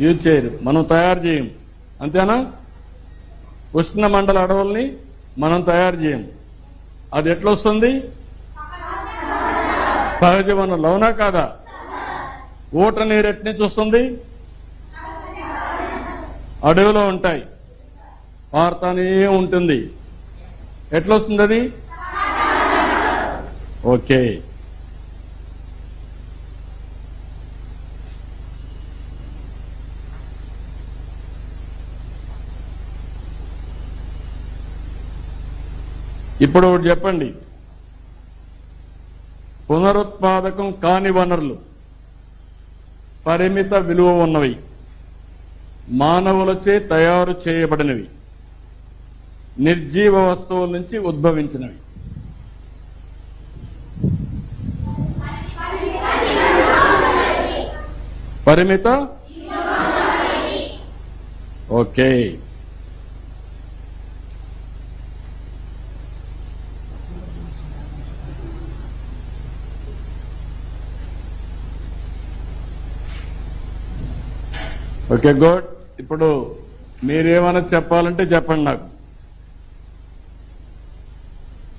Use చేయరు, మనం తయారు చేయం. అంతేనా? ఉష్ణ మండల అడవుల్ని మనం తయారు చేయం. అది ఎట్లొస్తుంది? సహజ వనరులు. అవునా కాదా? ఊట నీరు ఎట్నుంచి వస్తుంది? అడవిలో ఉంటాయి, పారుతానే ఉంటుంది. ఎట్లొస్తుంది అది? ఓకే. ఇప్పుడు ఒకటి చెప్పండి, పునరుత్పాదకం కాని వనరులు పరిమిత విలువ ఉన్నవి, మానవులచే తయారు చేయబడినవి, నిర్జీవ వస్తువుల నుంచి ఉద్భవించినవి. పరిమిత. ఓకే. Okay, good. ఇప్పుడు మీరేమైనా చెప్పాలంటే చెప్పండి నాకు.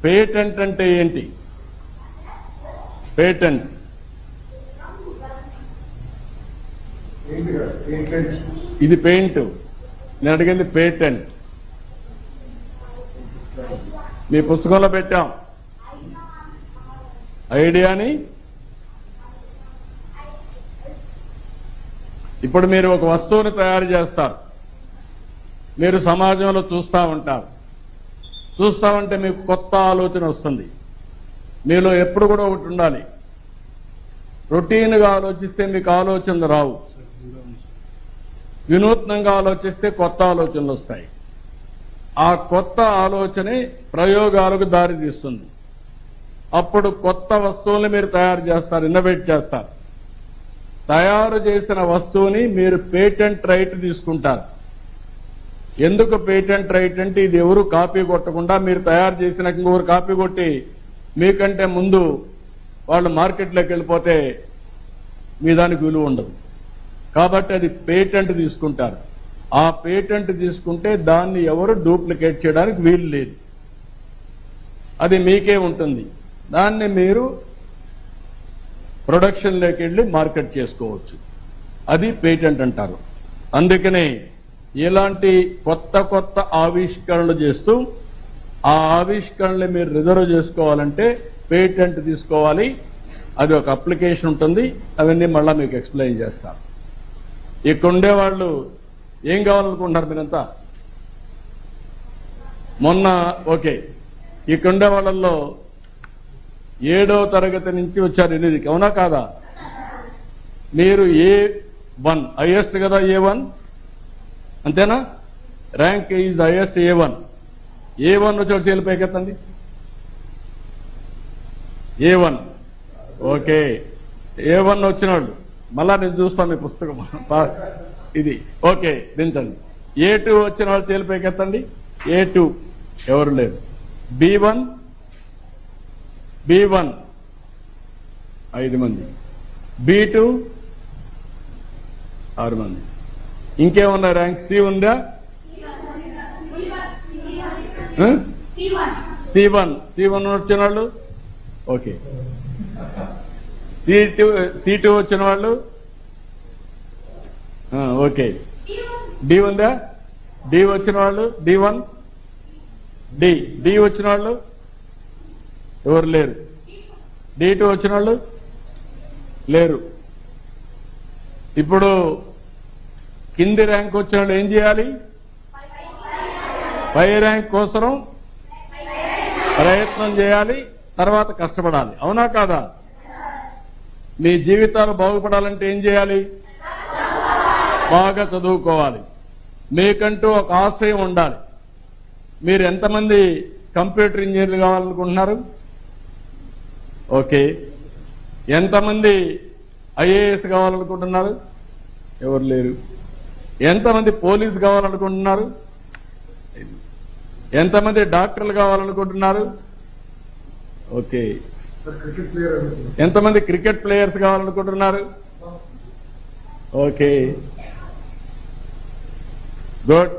పేటెంట్ అంటే ఏంటి? పేటెంట్ ఇది పెయింట్. నేను అడిగింది పేటెంట్. మీ పుస్తకంలో పెట్టాం ఐడియాని. ఇప్పుడు మీరు ఒక వస్తువుని తయారు చేస్తారు, మీరు సమాజంలో చూస్తూ ఉంటారు. చూస్తూ ఉంటే మీకు కొత్త ఆలోచన వస్తుంది. మీలో ఎప్పుడు కూడా ఒకటి ఉండాలి, రొటీన్గా ఆలోచిస్తే మీకు ఆలోచనలు రావు, వినూత్నంగా ఆలోచిస్తే కొత్త ఆలోచనలు వస్తాయి. ఆ కొత్త ఆలోచనే ప్రయోగాలకు దారితీస్తుంది. అప్పుడు కొత్త వస్తువుల్ని మీరు తయారు చేస్తారు, ఇన్నోవేట్ చేస్తారు. తయారు చేసిన వస్తువుని మీరు పేటెంట్ రైట్ తీసుకుంటారు. ఎందుకు పేటెంట్ రైట్ అంటే, ఇది ఎవరు కాపీ కొట్టకుండా, మీరు తయారు చేసిన ఇంకొకరు కాపీ కొట్టి మీకంటే ముందు వాళ్ళు మార్కెట్లోకి వెళ్ళిపోతే మీ దానికి విలువ ఉండదు. కాబట్టి అది పేటెంట్ తీసుకుంటారు. ఆ పేటెంట్ తీసుకుంటే దాన్ని ఎవరు డూప్లికేట్ చేయడానికి వీలు లేదు, అది మీకే ఉంటుంది. దాన్ని మీరు ప్రొడక్షన్లోకి వెళ్ళి మార్కెట్ చేసుకోవచ్చు. అది పేటెంట్ అంటారు. అందుకనే ఇలాంటి కొత్త కొత్త ఆవిష్కరణలు చేస్తూ ఆ ఆవిష్కరణలు మీరు రిజర్వ్ చేసుకోవాలంటే పేటెంట్ తీసుకోవాలి. అది ఒక అప్లికేషన్ ఉంటుంది. అవన్నీ మళ్ళా మీకు ఎక్స్ప్లెయిన్ చేస్తాను. ఇక్కడ ఉండేవాళ్ళు ఏం కావాలనుకుంటున్నారు మీరంతా? మొన్న ఓకే, ఇక్కడ ఉండే వాళ్ళల్లో 7వ తరగతి నుంచి వచ్చారు 8కి. అవునా కాదా? మీరు A1 హైయెస్ట్ కదా, A1 అంతేనా? Rank is highest A1. A1 వచ్చి చేలు పైకెత్తండి. A1 okay. A1 వచ్చిన వాళ్ళు మళ్ళా నేను చూస్తాను మీ పుస్తకం ఇది. ఓకే, దించండి. A2 వచ్చిన వాళ్ళు చేలు పైకెత్తండి. A2 ఎవరు లేరు. B1 5 మంది, B2 6 మంది. ఇంకేమన్నా ర్యాంక్? C ఉందా? C1 వచ్చిన వాళ్ళు ఓకే. C2 వచ్చిన వాళ్ళు ఓకే. D ఉందా? D వచ్చిన వాళ్ళు D1 D వచ్చిన వాళ్ళు ఎవరు లేరు. D2 వచ్చిన వాళ్ళు లేరు. ఇప్పుడు కింది ర్యాంక్ వచ్చిన వాళ్ళు ఏం చేయాలి? పై ర్యాంక్ కోసం ప్రయత్నం చేయాలి, తర్వాత కష్టపడాలి. అవునా కాదా? మీ జీవితాలు బాగుపడాలంటే ఏం చేయాలి? బాగా చదువుకోవాలి. మీకంటూ ఒక ఆశయం ఉండాలి. మీరు ఎంతమంది కంప్యూటర్ ఇంజనీర్లు కావాలనుకుంటున్నారు? ఓకే. ఎంతమంది ఐఏఎస్ కావాలనుకుంటున్నారు? ఎవరు లేరు. ఎంతమంది పోలీసు కావాలనుకుంటున్నారు? ఎంతమంది డాక్టర్లు కావాలనుకుంటున్నారు? ఓకే. ఎంతమంది క్రికెట్ ప్లేయర్స్ కావాలనుకుంటున్నారు? ఓకే. గుడ్.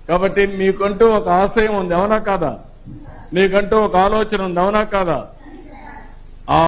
కాబట్టి మీకంటూ ఒక ఆశయం ఉంది, అవునా కాదా? మీకంటూ ఒక ఆలోచన ఉంది, అవునా కాదా?